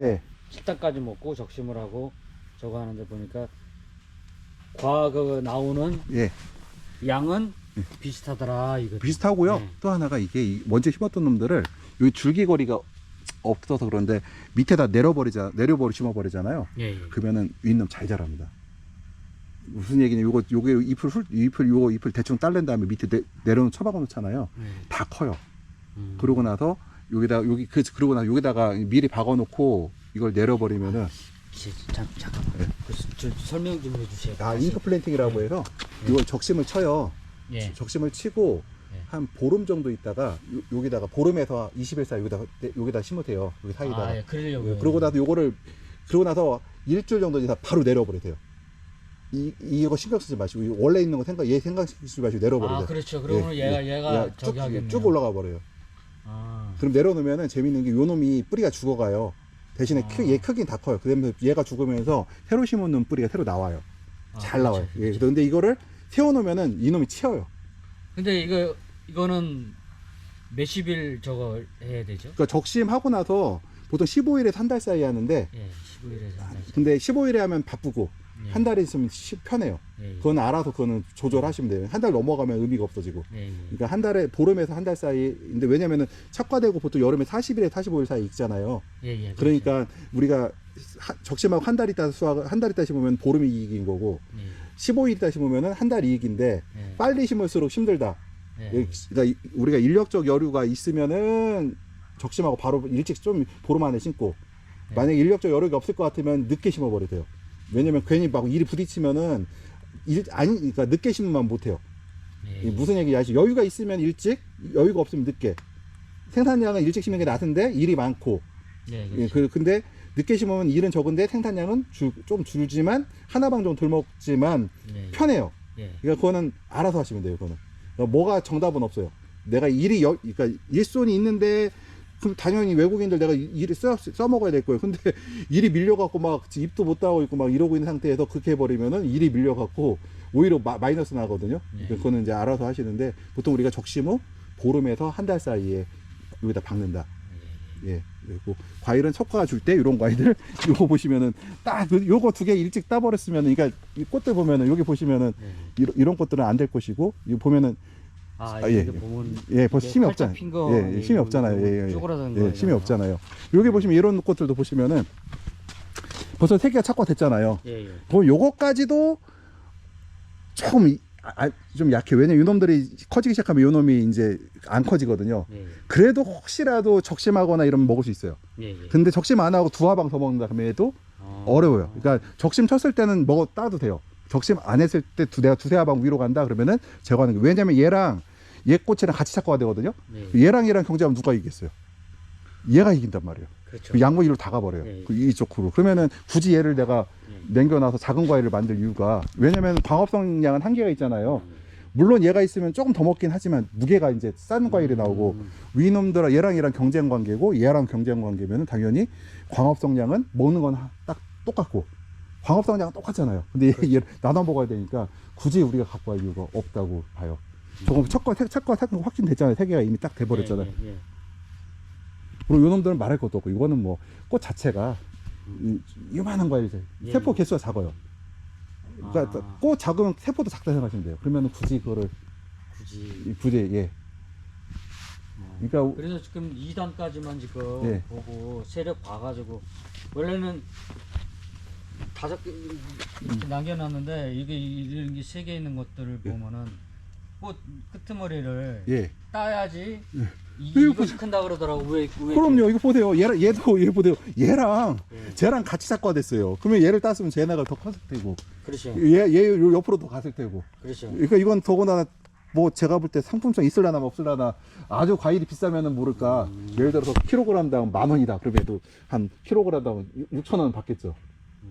예. 식단까지 먹고 적심을 하고 저거 하는데 보니까 그 나오는 예. 양은 비슷하더라 이거. 비슷하고요. 네. 또 하나가 이게 먼저 심었던 놈들을 여기 줄기거리가 없어서 그런데 밑에다 내려버리 심어버리잖아요. 예, 예. 그러면은 윗놈 잘 자랍니다. 무슨 얘기냐? 요게 잎을 대충 딸낸 다음에 밑에 내려놓 쳐박아 놓잖아요. 다 커요. 그러고 나서 그러고 나서 여기다가 미리 박아 놓고 이걸 내려버리면은 잠깐만. 예. 저 설명 좀 해주세요. 잉크 플랜팅이라고 해서 이걸 적심을 쳐요. 예. 적심을 치고 예. 한 보름 정도 있다가 여기다가 보름에서 20일 사이 여기다 심으세요. 여기 사이다가. 예, 그러려고요. 그러고 나서 그러고 나서 일주일 정도 지나 바로 내려버리세요. 이거 신경 쓰지 마시고 원래 있는 거 생각 쓰지 마시고 내려버리세요. 그렇죠. 그러면 얘가 저기 하겠네요. 쭉 올라가 버려요. 그럼 내려놓으면은 재밌는 게 요 놈이 뿌리가 죽어가요. 대신에 얘 크긴 다 커요. 그러면 얘가 죽으면서 새로 심은 놈 뿌리가 새로 나와요. 잘 그렇죠, 나와요. 그렇죠. 예, 근데 이거를 세워놓으면은 이놈이 치여요. 근데 이거는 몇십일 저거 해야 되죠? 그러니까 적심하고 나서 보통 15일에서 한 달 사이 하는데, 예, 15일에서 한 달씩. 근데 15일에 하면 바쁘고 예. 한 달에 있으면 편해요. 예, 예. 그건 알아서 그거는 조절하시면 돼요. 한 달 넘어가면 의미가 없어지고. 예, 예. 그러니까 한 달에 보름에서 한 달 사이인데 왜냐면은 착과되고 보통 여름에 40일에 45일 사이 익잖아요. 예, 예. 그러니까 우리가 적심하고 한 달 있다 한 달 있다 심으면 보름이 이익인 거고 예, 15일 있다 심으면은 한 달 이익인데 예. 빨리 심을수록 힘들다. 예. 그러니까 우리가 인력적 여유가 있으면은 적심하고 바로 일찍 좀 보름 안에 심고 예. 만약에 인력적 여유가 없을 것 같으면 늦게 심어버리세요. 왜냐면 괜히 막 일이 부딪히면은 그러니까 늦게 심으면 못해요. 예. 무슨 얘기야? 여유가 있으면 일찍, 여유가 없으면 늦게. 생산량은 일찍 심는 게 낫은데 일이 많고. 예, 예, 근데 늦게 심으면 일은 적은데 생산량은 좀 줄지만 하나방 좀 덜 먹지만 예. 편해요. 예. 그러니까 그거는 알아서 하시면 돼요. 그거는 뭐가 정답은 없어요. 내가 그러니까 일손이 있는데 그럼 당연히 외국인들 내가 일을 써먹어야 될 거예요. 근데 일이 밀려갖고 막 입도 못 다하고 있고 막 이러고 있는 상태에서 그렇게 해버리면은 일이 밀려갖고 오히려 마이너스 나거든요. 네. 그거는 이제 알아서 하시는데 보통 우리가 적심 후 보름에서 한 달 사이에 여기다 박는다. 예. 그리고 과일은 척과가 줄 때 이런 과일들 요거 보시면은 딱 요거 두 개 일찍 따버렸으면은 그러니까 이 꽃들 보면은 여기 보시면은 이런 꽃들은 안 될 것이고 이거 보면은 이게 보면 벌써 힘이 없잖아요. 힘이 없잖아요. 쪼그라드는 거. 힘이 없잖아요. 여기 보시면 이런 꽃들도 보시면은 벌써 세개가 착과됐잖아요. 예, 예. 그럼 요거까지도 조금 좀 약해. 왜냐면 요놈들이 커지기 시작하면 요놈이 이제 안 커지거든요. 예, 예. 그래도 혹시라도 적심하거나 이러면 먹을 수 있어요. 예, 예. 근데 적심 안 하고 두 화방 더 먹는다 그러면 해도 어려워요. 그러니까 적심 쳤을 때는 따도 돼요. 적심 안 했을 때 내가 두세 화방 위로 간다 그러면은 제거하는 게. 왜냐면 얘 꽃이랑 같이 착과가 되거든요. 예. 얘랑 누가 이기겠어요? 얘가 이긴단 말이에요. 그렇죠. 그 양보 일로 다 가버려요. 예. 이쪽으로. 그러면은 굳이 얘를 내가 남겨놔서 작은 과일을 만들 이유가, 왜냐면 광합성량은 한계가 있잖아요. 물론 얘가 있으면 조금 더 먹긴 하지만 무게가 이제 싼 과일이 나오고 위놈들 얘랑 경쟁 관계고 얘랑 경쟁 관계면은 당연히 광합성량은 먹는 건 딱 똑같고 광합성량은 똑같잖아요. 근데 얘 나눠 먹어야 되니까 굳이 우리가 갖고 갈 이유가 없다고 봐요. 저거 착과 확진됐잖아요. 세 개가 이미 딱 돼버렸잖아요. 예, 예. 그리고 요놈들은 말할 것도 없고 이거는 뭐 꽃 자체가 이만한 과일이죠. 예. 세포 개수가 작아요. 그러니까 꽃 작으면 세포도 작다 생각하시면 돼요. 그러면 굳이 그거를 굳이 예. 그러니까 그래서 지금 2단까지만 지금 예. 보고 세력 봐가지고 원래는 5개 이렇게 남겨놨는데 이게 이런 게 3개 있는 것들을 보면은 꽃 끄트머리를 예. 따야지 예. 이것이 큰다 그러더라고. 왜 그럼요. 이거 보세요. 얘 보세요. 얘랑 예. 쟤랑 같이 착과됐어요. 그러면 얘를 땄으면 쟤네가 더 컸을 테고 그렇죠. 얘 옆으로 더 갔을 테고. 그렇죠. 그러니까 이건 더군다나 뭐 제가 볼 때 상품성 있을라나 없을라나 아주 과일이 비싸면은 모를까. 예를 들어서 킬로그램당 10,000원이다. 그러면 한 킬로그램당 6,000원 받겠죠.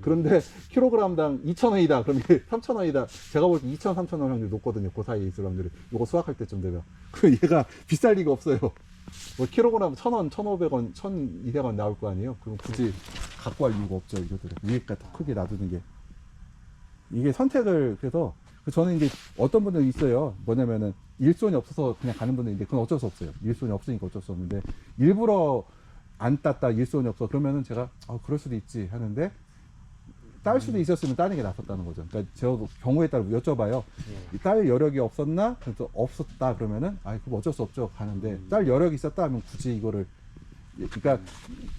그런데 킬로그램당 2,000원이다. 그러면 3,000원이다. 제가 볼 때 2,000, 3,000원 확률이 높거든요. 그 사이에 있을 확률이. 이거 수확할 때쯤 되면. 그 얘가 비쌀 리가 없어요. 뭐 킬로그램 1,000원, 1,500원, 1,200원 나올 거 아니에요. 그럼 굳이 갖고 갈 이유가 없죠. 이것들은 위에가 더 크게 놔두는 게. 이게 선택을 그래서 저는 이제 어떤 분들 있어요. 뭐냐면은 일손이 없어서 그냥 가는 분들 있는데 그건 어쩔 수 없어요. 일손이 없으니까 어쩔 수 없는데 일부러 안 땄다 일손이 없어 그러면은 제가 그럴 수도 있지 하는데 딸 수도 있었으면 따는 게 낫었다는 거죠. 그러니까 저 경우에 따라 여쭤봐요. 예. 이 딸 여력이 없었나? 그래서 없었다 그러면은 그럼 어쩔 수 없죠 하는데 딸 여력이 있었다 하면 굳이 이거를 그러니까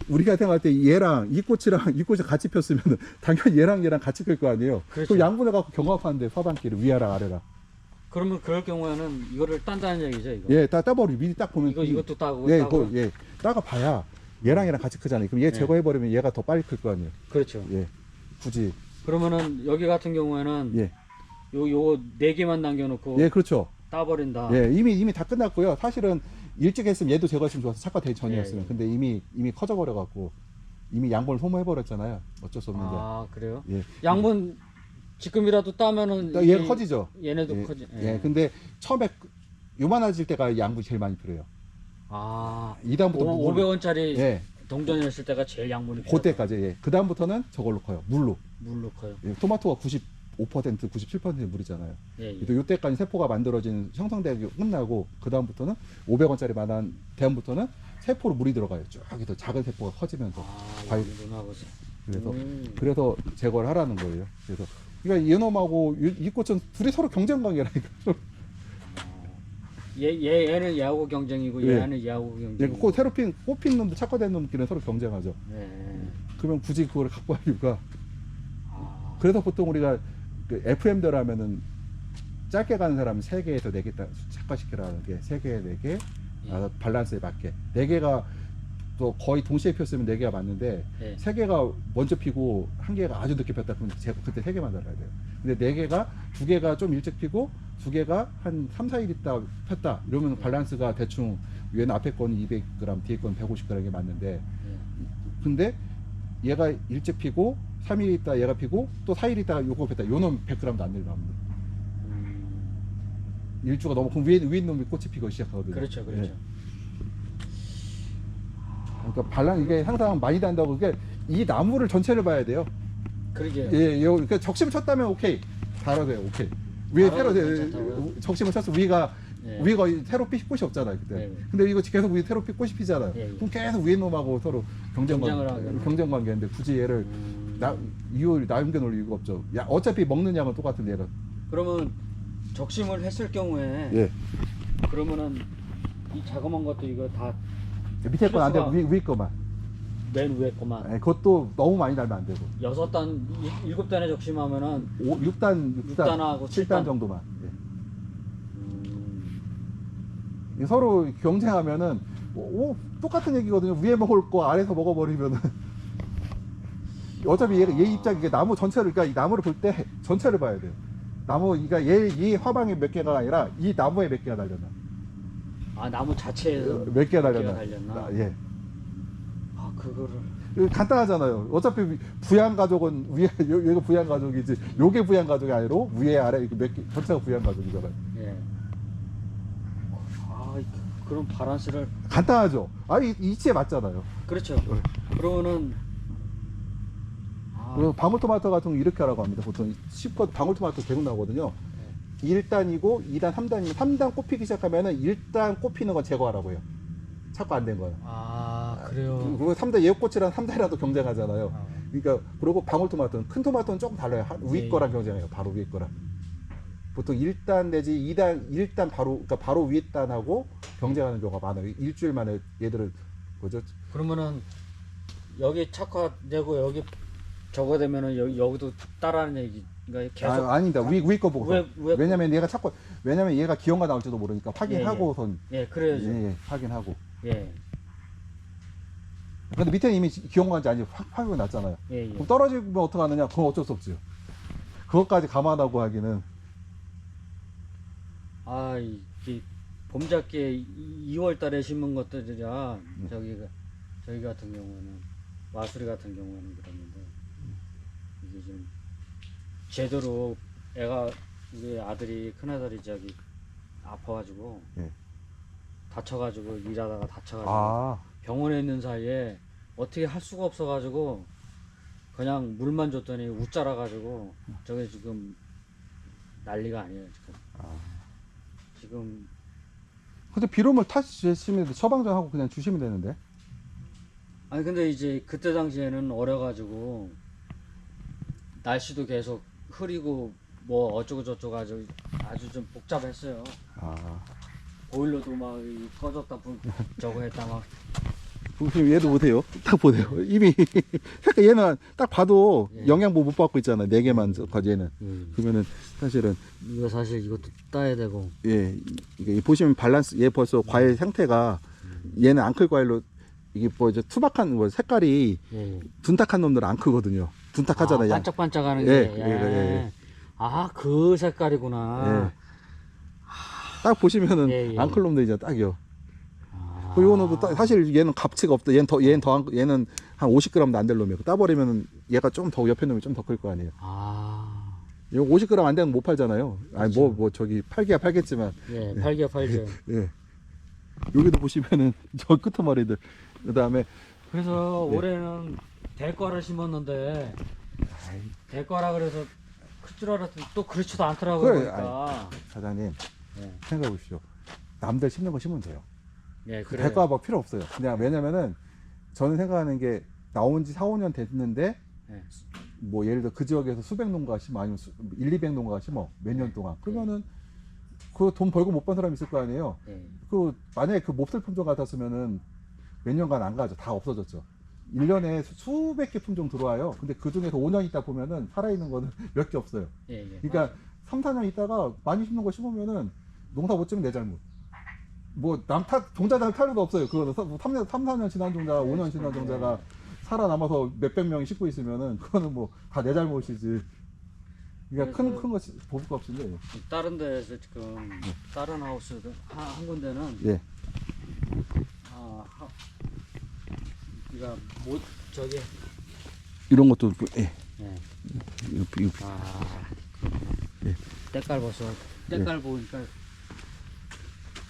우리가 생각할 때 얘랑 이 꽃이 같이 폈으면 당연히 얘랑 같이 필 거 아니에요. 그렇죠. 그럼 양분해 갖고 경합하는데 화반기를 위아래 아래라. 그러면 그럴 경우에는 이거를 딴다는 얘기죠, 이거. 예, 따버리 미리 딱 보면 이것도 따고 예, 따고. 따가 봐야 얘랑 같이 크잖아요. 그럼 얘 제거해 버리면 얘가 더 빨리 클 거 아니에요. 그렇죠. 예, 굳이 그러면은 여기 같은 경우에는 예, 요 네 개만 남겨놓고 예, 그렇죠. 따버린다. 예, 이미 다 끝났고요. 사실은 일찍 했으면 얘도 제거했으면 좋아서 착과되기 전이었으면. 예, 예. 근데 이미 커져 버려 갖고 이미 양분을 소모해 버렸잖아요. 어쩔 수 없는데. 아, 그래요? 예. 양분 지금이라도 따면은 얘가 이게 커지죠. 얘네도 예, 커지. 예. 근데 처음에 요만해질 때가 양분이 제일 많이 필요해요. 아, 이 다음부터 500원짜리 예, 동전이었을 때가 제일 양분이 필요하다. 그때까지. 예. 그 다음부터는 저걸로 커요. 물로. 물 넣고요. 예, 토마토가 95%, 97% 물이잖아요. 예, 예. 그래서 요때까지 세포가 만들어진 형성되기 끝나고 그 다음부터는 500원짜리 만한 대음부터는 세포로 물이 들어가요. 쭉 더 작은 세포가 커지면서. 아, 과일. 눈하고 그래서 제거를 하라는 거예요. 그래서 그러니까 얘놈하고 이 꽃은 둘이 서로 경쟁 관계라니까. 얘는 얘하고 경쟁이고 예. 얘는 얘하고 경쟁. 꽃 새로 꽃핀 놈도 착화된 놈끼리는 서로 경쟁하죠. 예. 그러면 굳이 그걸 갖고 할 이유가. 아, 그래서 보통 우리가 그 FM대로 하면은 짧게 가는 사람은 3개에서 4개 착화시키라는 게 3개, 4개 밸런스에 맞게 4개가 또 거의 동시에 폈으면 4개가 맞는데 예. 3개가 먼저 피고 1개가 아주 늦게 폈다 그러면 제가 그때 3개만 달아야 돼요. 근데 4개가 2개가 좀 일찍 피고 2개가 한 3, 4일 있다 폈다 이러면 밸런스가 대충 위에는 앞에 건 200g 뒤에 건 150g이 맞는데 예. 근데 얘가 일찍 피고 3일 있다 얘가 피고 또 4일 있다가 요거 폈다 요놈 100g도 안 내려갑니다. 일주가 너무 그럼 위에 놈이 꽃이 피고 시작하거든요. 그렇죠, 그렇죠. 예. 그러니까 반란 이게 항상 많이 단다고 그게 이 나무를 전체를 봐야 돼요. 그러게요. 예, 그러니까 적심을 쳤다면 오케이 바로 돼요. 오케이 위에 바로 새로 괜찮다고요? 적심을 쳤어 위가 예. 위가 새로 피 꽃이 없잖아요 그때. 네, 네. 근데 이거 계속 위에 새로 꽃이 피잖아요. 예, 예. 그럼 계속 위에 놈하고 서로 경쟁을 하겠네. 경쟁 관계인데 굳이 얘를 이걸 남겨 놓을 이유가 없죠. 야 어차피 먹는 양은 똑같은 얘가. 그러면 적심을 했을 경우에 예. 그러면은 이 자그만 것도 이거 다 밑에 건 안 되고 필수가- 위에 거만. 맨 위에 거만 예, 그것도 너무 많이 달면 안 되고. 6단, 7단에 적심하면은 6단, 6단하고 7단 정도만. 예. 음, 서로 경쟁하면은 똑같은 얘기거든요. 위에 먹을 거 아래서 먹어버리면은 어차피 얘 입장 이게 나무 전체를 그러니까 이 나무를 볼 때 전체를 봐야 돼요. 나무 그러니까 이 화방에 몇 개가 아니라 이 나무에 몇 개가 달렸나. 아 나무 자체에서 몇 개가 몇 달렸나. 개가 달렸나? 예. 아 그거를 이거 간단하잖아요. 어차피 부양 가족은 위에 여기가 부양 가족이지. 요게 부양 가족이 아니라 위에 아래 이렇게 몇 개 전체가 부양 가족이잖아요. 예. 아 그런 바란스를 간단하죠. 이치에 맞잖아요. 그렇죠. 그러면은 그리고 방울토마토 같은 거 이렇게 하라고 합니다. 보통 쉽고 방울토마토 계속 나오거든요. 1단이고 2단, 3단이면 3단 꽃피기 시작하면은 1단 꽃피는 건 제거하라고 해요. 착고 안 된 거예요. 아 그래요. 그리고 3단 예꽃이랑 3단이랑도 경쟁하잖아요. 그러니까 그리고 방울토마토는 큰 토마토는 조금 달라요. 위에 예, 거랑 경쟁해요. 바로 위에 거랑. 보통 1단 내지 2단, 1단 그러니까 바로 위에 단하고 경쟁하는 경우가 많아요. 일주일 만에 얘들은 뭐죠? 그러면은 여기 착화되고 여기 저거 되면은 여기도 따라하는 얘기가 계속 아니다. 위에 거 보고. 위에 거. 왜냐면 얘가 착고 왜냐면 얘가 기형가 나올지도 모르니까 확인하고선 예 그래야죠. 예, 확인하고. 예. 근데 밑에는 이미 기형가인지 아닌지 확인이 났잖아요. 예, 예. 그럼 떨어지면 어떡하느냐? 그건 어쩔 수 없죠. 그것까지 감안하고 하기는 아, 이 봄잡기에 2월 달에 심은 것들이라 저기 같은 경우는 마수리 같은 경우는 그러는데 이게 좀 제대로 애가 우리 아들이 큰아들이 저기 아파가지고 예. 다쳐가지고 일하다가 다쳐가지고 아, 병원에 있는 사이에 어떻게 할 수가 없어가지고 그냥 물만 줬더니 웃자라가지고 저게 지금 난리가 아니에요 지금. 지금 근데 비료물 타시면 처방전하고 그냥 주시면 되는데. 아니 근데 이제 그때 당시에는 어려가지고 날씨도 계속 흐리고 뭐 어쩌고 저쩌고 아주 좀 복잡했어요. 아. 보일러도 막 꺼졌다 저거 했다 막. 지금 얘도 보세요. 딱 보세요. 이미 색깔 얘는 딱 봐도 예. 영양분 못 받고 있잖아. 4개만 가지 얘는. 그러면은 사실은 이거 사실 이것도 따야 되고. 예, 이게 보시면 밸런스 얘 벌써 과일 상태가 얘는 안 클 과일로 이게 뭐 이제 투박한 뭐 색깔이 예. 둔탁한 놈들은 안 크거든요. 둔탁하잖아요. 아, 반짝반짝하는 예, 게. 예, 예. 아, 그 색깔이구나. 딱 보시면은 예, 예. 안 클 놈들 이제 딱이요. 아. 그 요놈도 사실 얘는 값치가 없다. 얘는 한 50g도 안 될 놈이에요. 따버리면은 얘가 좀 더 옆에 놈이 좀 더 클 거 아니에요. 아. 이거 50g 안 되면 못 팔잖아요. 아니 뭐 저기 팔기야 팔겠지만. 예, 팔겨. 예. 여기도 보시면은 저 끄트머리들. 그다음에 그래서 네. 올해는 대과를 심었는데 대과라 그래서 클 줄 알았더니 또 그렇지도 않더라고요. 그래, 보니까. 사장님 예. 생각해 보십시오. 남들 심는 거 심으면 돼요. 예, 그래. 대가 막 필요 없어요. 그냥 왜냐면은 저는 생각하는 게 나온 지 4, 5년 됐는데 예. 뭐 예를 들어 그 지역에서 수백 농가 심어 아니면 1, 200농가 심어 몇 년 네. 동안 그러면은 그 돈 벌고 못 번 사람이 있을 거 아니에요. 예. 그 만약에 그 몹쓸 품종 같았으면은 몇 년간 안 가죠. 다 없어졌죠. 1년에 수백 개 품종 들어와요. 근데 그 중에서 5년 있다 보면은 살아있는 거는 몇 개 없어요. 예, 예. 그러니까 3, 4년 있다가 많이 심는 거 심으면은 농사 못 지면 내 잘못. 뭐 남 탓, 종자들 탈도 없어요. 그거는 3, 4년 지난 종자, 5년 지난 종자가 살아남아서 몇백 명이 싣고 있으면은 그거는 뭐 다 내 잘못이지. 그러니까 큰 거 볼 거 없는데. 다른 데에서 지금 다른 하우스도 한 군데는 예. 그러니까 못 저기 이런 것도 예. 예. 이거 아, 예. 때깔 벌써 때깔 보니까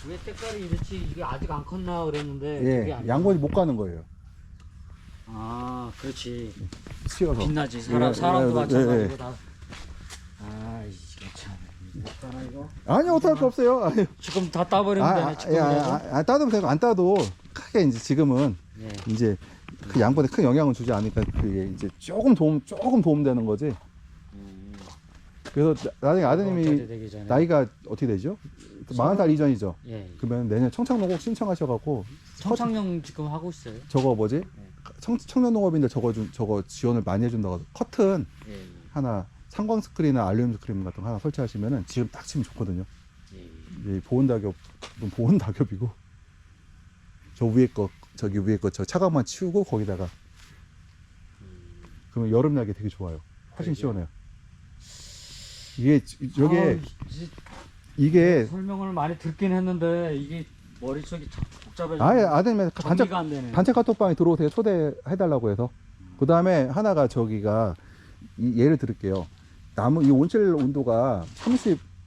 왜 때깔이 이렇지 이게 아직 안 컸나 그랬는데 그게 예. 아니구나. 양권이 못 가는 거예요. 아, 그렇지. 치여서. 빛나지. 예, 사람도 예, 마찬가지고 예. 다. 아, 이거 참. 못하나 이거? 아니 어떡할 거 없어요. 아니, 지금 다 따버리면 되네. 지금 따도 되고 안 따도 크게 이제 지금은 예. 이제 그 양분에 큰 영향을 주지 않으니까 그게 이제 조금 도움되는 거지. 그래서 나중에 아드님이 어쩌지 되기 전에. 나이가 어떻게 되죠? 40살 이전이죠. 예. 그러면 내년 청창농 꼭 신청하셔갖고 청창령 지금 하고 있어요. 저거 뭐지? 청년농업인들 저거 지원을 많이 해준다고 커튼 예. 하나 상광 스크린이나 알루미늄 스크린 같은 거 하나 설치하시면은 지금 딱 치면 좋거든요. 예. 이 보온 낙엽이고 저 위에 거 저기 위에 거 저 차가만 치우고 거기다가 그러면 여름 나기 되게 좋아요. 훨씬 그러게요. 시원해요. 이게 아우, 이제 이게 설명을 많이 듣긴 했는데 이게 머릿속이 참 복잡해져. 아예 아드님의 정리가 안 되네. 단체 카톡방에 들어오세요. 초대해달라고 해서. 그 다음에 하나가 저기가 예를 들을게요. 나무 이 온실 온도가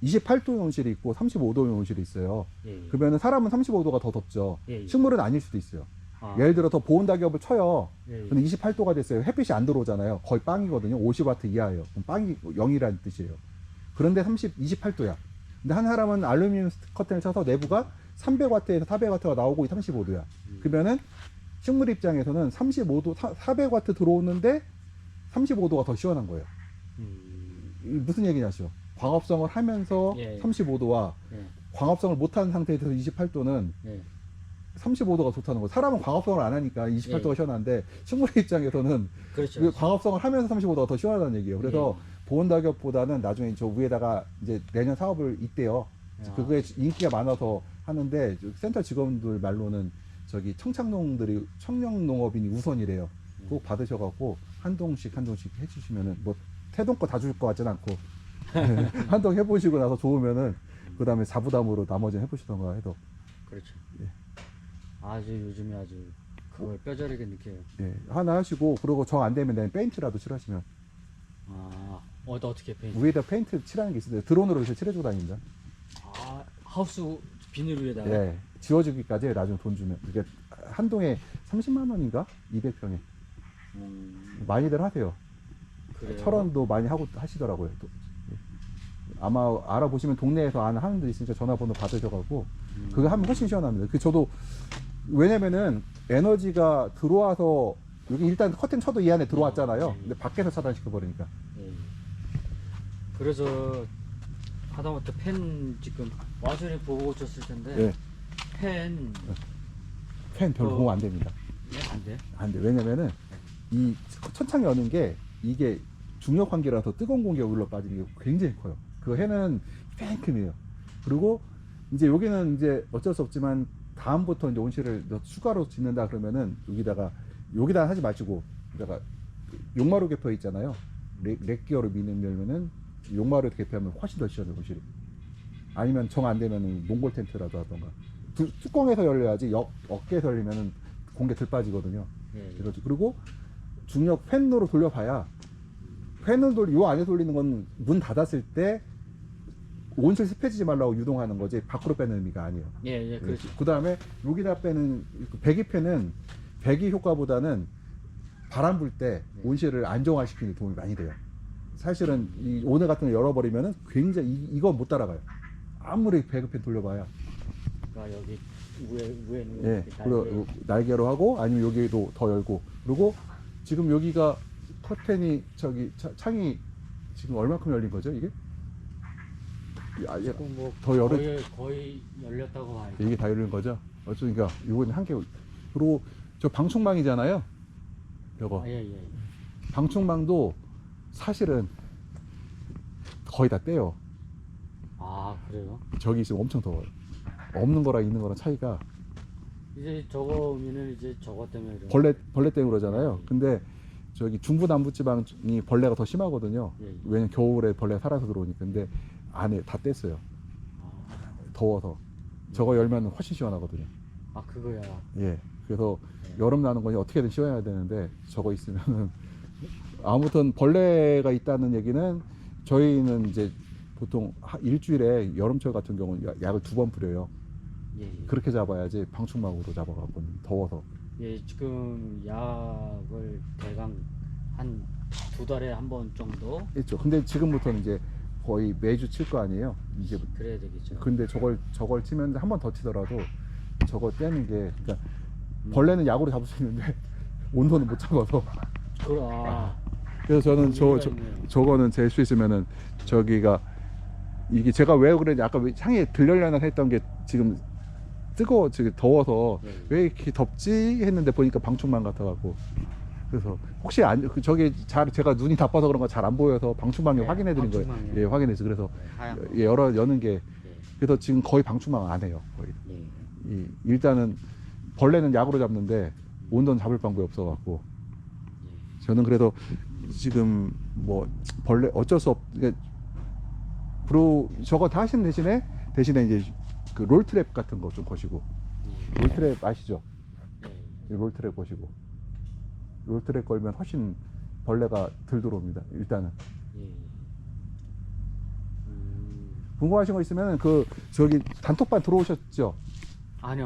28도의 온실이 있고 35도의 온실이 있어요. 예. 그러면 사람은 35도가 더 덥죠. 예. 식물은 아닐 수도 있어요. 아. 예를 들어 더 보온 낙엽을 쳐요. 예. 근데 28도가 됐어요. 햇빛이 안 들어오잖아요. 거의 빵이거든요. 50와트 이하예요. 그럼 빵이 0이라는 뜻이에요. 그런데 28도야. 근데 한 사람은 알루미늄 커튼을 쳐서 내부가 300와트에서 400와트가 나오고 35도야. 그러면은 식물 입장에서는 35도, 400와트 들어오는데 35도가 더 시원한 거예요. 이 무슨 얘기냐죠? 광합성을 하면서 예. 35도와 예. 광합성을 못한 상태에서 28도는 예. 35도가 좋다는 거예요. 사람은 광합성을 안 하니까 28도가 예. 시원한데 식물 입장에서는 그렇죠. 그 광합성을 하면서 35도가 더 시원하다는 얘기예요. 그래서 보온 낙엽보다는 나중에 저 위에다가 이제 내년 사업을 있대요. 야. 그게 인기가 많아서 하는데 센터 직원들 말로는 저기 청창농들이 청년농업인이 우선이래요. 꼭 받으셔갖고 한 동씩 해주시면은 뭐 태동 거 다 줄 것 같진 않고 한 동 해보시고 나서 좋으면은 그 다음에 자부담으로 나머지는 해보시던가 해도 그렇죠. 예. 아주 요즘에 아주 그걸 뼈저리게 느껴요. 예, 하나 하시고 그리고 정 안 되면 내가 페인트라도 칠하시면 아, 어떻게 페인트? 위에다 페인트 칠하는 게 있어요. 드론으로 이렇게 칠해주고 다닙니다. 아, 하우스 비닐 위에다가. 예, 지워주기까지 나중에 돈 주면 이게 한 동에 30만 원인가 200평에 많이들 하세요. 그래요? 철원도 많이 하고 하시더라고요. 또. 예. 아마 알아보시면 동네에서 아는 하는 데 있으니까 전화번호 받으셔가지고 그거 하면 훨씬 시원합니다. 그 저도 왜냐면은 에너지가 들어와서 여기 일단 커튼 쳐도 이 안에 들어왔잖아요. 근데 밖에서 차단시켜 버리니까. 예. 그래서 하다못해 팬 지금 와준이 보고 고쳤을 텐데 예. 팬 팬 별로 어. 공안 됩니다. 안 돼? 안 돼. 왜냐면은 이 천창 여는 게 이게 중력 환기라서 뜨거운 공기가 올라 빠지는 게 굉장히 커요. 그 해는 팬큼이에요. 그리고 이제 여기는 이제 어쩔 수 없지만 다음부터 이제 온실을 더 추가로 짓는다 그러면은 여기다 하지 마시고 여기다가 용마루 개표 있잖아요. 렉기어로 미는 용마루 개표하면 훨씬 더 시원해요 온실이. 아니면 정 안 되면은 몽골 텐트라도 하던가. 뚜껑에서 열려야지 어깨에서 열리면은 공기 들 빠지거든요. 예. 그리고 중력 팬으로 돌려봐야 요 안에 돌리는 건 문 닫았을 때 온실 습해지지 말라고 유동하는 거지 밖으로 빼는 의미가 아니에요. 예, 그렇죠. 그 다음에 여기다 빼는 배기팬은 배기 효과보다는 바람 불 때 온실을 안정화시키는 데 도움이 많이 돼요. 사실은 이 오늘 같은 거 열어버리면은 굉장히 이거 못 따라가요. 아무리 배기팬 돌려봐야. 그러니까 여기 위에는 예, 이렇게 그리고 날개로 하고 아니면 여기도 더 열고 그리고 지금 여기가 커튼이 창이 지금 얼마큼 열린 거죠 이게? 지금 뭐 더 열어 거의 열렸다고 봐요. 이게 다 열린 거죠? 어쩌니까 이건 한 개. 그리고 저 방충망이잖아요. 요거 예. 방충망도 사실은 거의 다 떼요. 아, 그래요? 저기 지금 엄청 더워요. 없는 거랑 있는 거랑 차이가 이제 저거 오면은 이제 저거 때문에 그래요. 벌레 때문에 그러잖아요. 근데 저기 중부 남부 지방이 벌레가 더 심하거든요. 예. 왜냐면 겨울에 벌레 살아서 들어오니까. 근데 안에 다 뗐어요. 더워서. 저거 열면 훨씬 시원하거든요. 아, 그거야. 예. 그래서 여름 나는 거니 어떻게든 시원해야 되는데 저거 있으면은 아무튼 벌레가 있다는 얘기는 저희는 이제 보통 일주일에 여름철 같은 경우는 약을 2번 뿌려요. 예. 그렇게 잡아야지 방충망으로 잡아갖고는 더워서. 예, 지금 약을 대강 한 2달에 한 번 정도 있죠. 근데 지금부터는 이제 거의 매주 칠 거 아니에요. 이제 그래야 되겠죠. 근데 저걸 치면 한 번 더 치더라도 저거 떼는 게 그러니까 벌레는 약으로 잡을 수 있는데 온도는 못 잡아서. 그래서 저는 저거는 잴 수 있으면은 저기가 이게 제가 왜 그랬지 아까 왜 향이 들려려나 했던 게 지금 지금 더워서 왜 이렇게 덥지 했는데 보니까 방충망 같아갖고 그래서 혹시 저기 제가 눈이 나빠서 그런 거 잘 안 보여서 방충망에 확인해 드린 거예요. 방충망이요. 예, 확인해서 그래서 하얀 거. 여는 게 그래서 지금 거의 방충망 안 해요. 거의. 예. 일단은 벌레는 약으로 잡는데 온도는 잡을 방법이 없어갖고 저는 그래도 지금 뭐 벌레 어쩔 수 그리고 저거 다 하시는 대신에 이제 그 롤트랩 같은 거 좀 거시고 롤트랩 아시죠? 롤트랩 거시고 롤트랩 걸면 훨씬 벌레가 덜 들어옵니다. 일단은 궁금하신 거 있으면 저기 단톡방 들어오셨죠? 아니요.